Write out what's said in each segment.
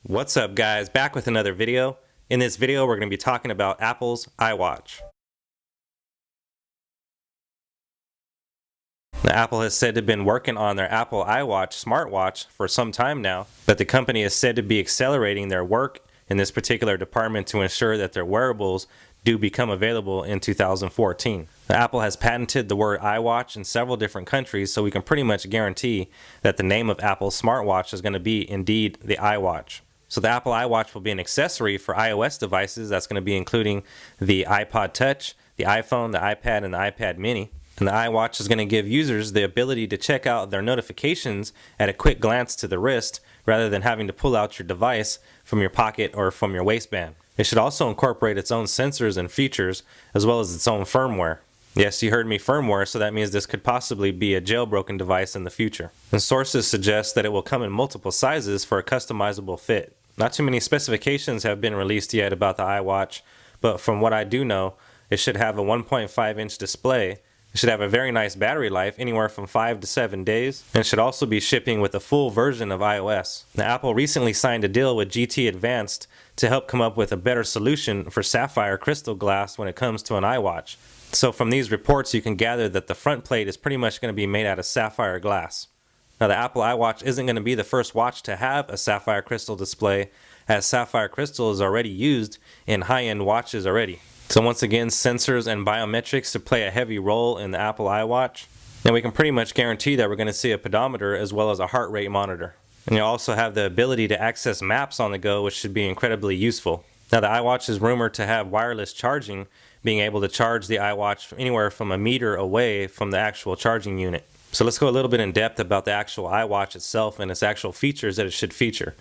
What's up guys, back with another video. In this video we're going to be talking about Apple's iWatch. Now, Apple has said they've been working on their Apple iWatch smartwatch for some time now, but the company is said to be accelerating their work in this particular department to ensure that their wearables do become available in 2014. Now, Apple has patented the word iWatch in several different countries, so we can pretty much guarantee that the name of Apple's smartwatch is going to be indeed the iWatch. So the Apple iWatch will be an accessory for iOS devices. That's going to be including the iPod Touch, the iPhone, the iPad, and the iPad mini. And the iWatch is going to give users the ability to check out their notifications at a quick glance to the wrist rather than having to pull out your device from your pocket or from your waistband. It should also incorporate its own sensors and features as well as its own firmware. Yes, you heard me, firmware, so that means this could possibly be a jailbroken device in the future. And sources suggest that it will come in multiple sizes for a customizable fit. Not too many specifications have been released yet about the iWatch, but from what I do know, it should have a 1.5-inch display. It should have a very nice battery life, anywhere from 5 to 7 days, and should also be shipping with a full version of iOS. Now, Apple recently signed a deal with GT Advanced to help come up with a better solution for sapphire crystal glass when it comes to an iWatch. So from these reports you can gather that the front plate is pretty much going to be made out of sapphire glass. Now the Apple iWatch isn't going to be the first watch to have a sapphire crystal display, as sapphire crystal is already used in high-end watches already. So once again, sensors and biometrics to play a heavy role in the Apple iWatch. And we can pretty much guarantee that we're going to see a pedometer as well as a heart rate monitor. And you also have the ability to access maps on the go, which should be incredibly useful. Now the iWatch is rumored to have wireless charging, being able to charge the iWatch anywhere from a meter away from the actual charging unit. So let's go a little bit in depth about the actual iWatch itself and its actual features that it should feature.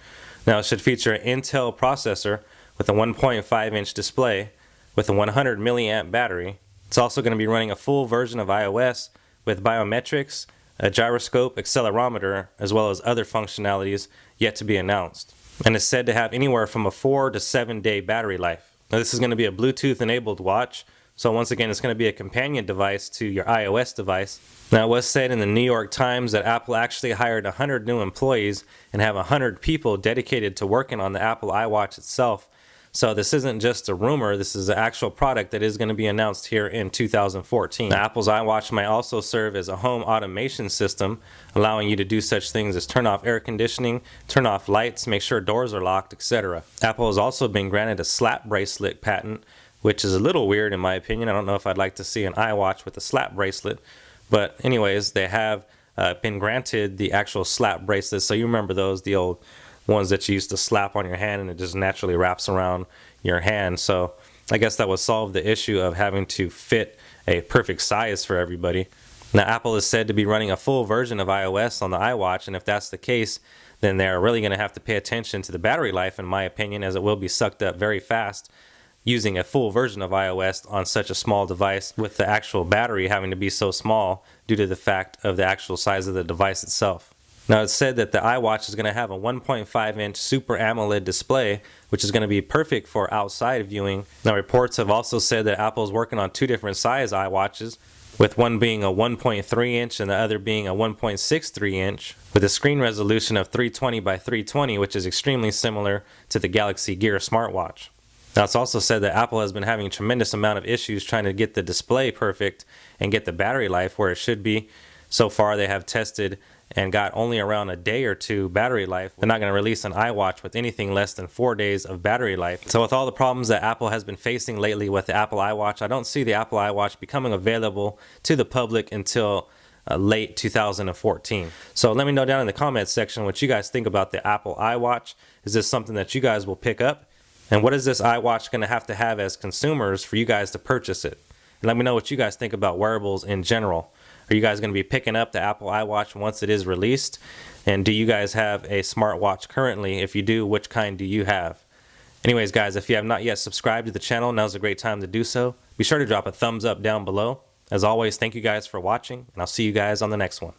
Now it should feature an Intel processor with a 1.5-inch display with a 100 milliamp battery. It's also going to be running a full version of iOS with biometrics, a gyroscope, accelerometer, as well as other functionalities yet to be announced. And it's said to have anywhere from a 4 to 7 day battery life. Now this is going to be a Bluetooth enabled watch, so once again it's going to be a companion device to your iOS device. Now it was said in the New York Times that Apple actually hired 100 new employees and have 100 people dedicated to working on the Apple iWatch itself. So this isn't just a rumor, this is an actual product that is going to be announced here in 2014. Now, Apple's iWatch might also serve as a home automation system, allowing you to do such things as turn off air conditioning, turn off lights, make sure doors are locked, etc. Apple has also been granted a slap bracelet patent, which is a little weird in my opinion. I don't know if I'd like to see an iWatch with a slap bracelet, but anyways, they have been granted the actual slap bracelets. So you remember those, the old ones that you used to slap on your hand and it just naturally wraps around your hand. So I guess that would solve the issue of having to fit a perfect size for everybody. Now Apple is said to be running a full version of iOS on the iWatch, and if that's the case, then they're really going to have to pay attention to the battery life, in my opinion, as it will be sucked up very fast using a full version of iOS on such a small device, with the actual battery having to be so small due to the fact of the actual size of the device itself. Now it's said that the iWatch is going to have a 1.5-inch Super AMOLED display, which is going to be perfect for outside viewing. Now reports have also said that Apple is working on two different size iWatches, with one being a 1.3-inch and the other being a 1.63-inch, with a screen resolution of 320 by 320, which is extremely similar to the Galaxy Gear smartwatch. Now it's also said that Apple has been having a tremendous amount of issues trying to get the display perfect and get the battery life where it should be. So far they have tested and got only around a day or two battery life. They're not going to release an iWatch with anything less than 4 days of battery life. So with all the problems that Apple has been facing lately with the Apple iWatch, I don't see the Apple iWatch becoming available to the public until late 2014. So let me know down in the comments section what you guys think about the Apple iWatch. Is this something that you guys will pick up? And what is this iWatch going to have as consumers for you guys to purchase it? And let me know what you guys think about wearables in general. Are you guys going to be picking up the Apple iWatch once it is released? And do you guys have a smartwatch currently? If you do, which kind do you have? Anyways, guys, if you have not yet subscribed to the channel, now's a great time to do so. Be sure to drop a thumbs up down below. As always, thank you guys for watching, and I'll see you guys on the next one.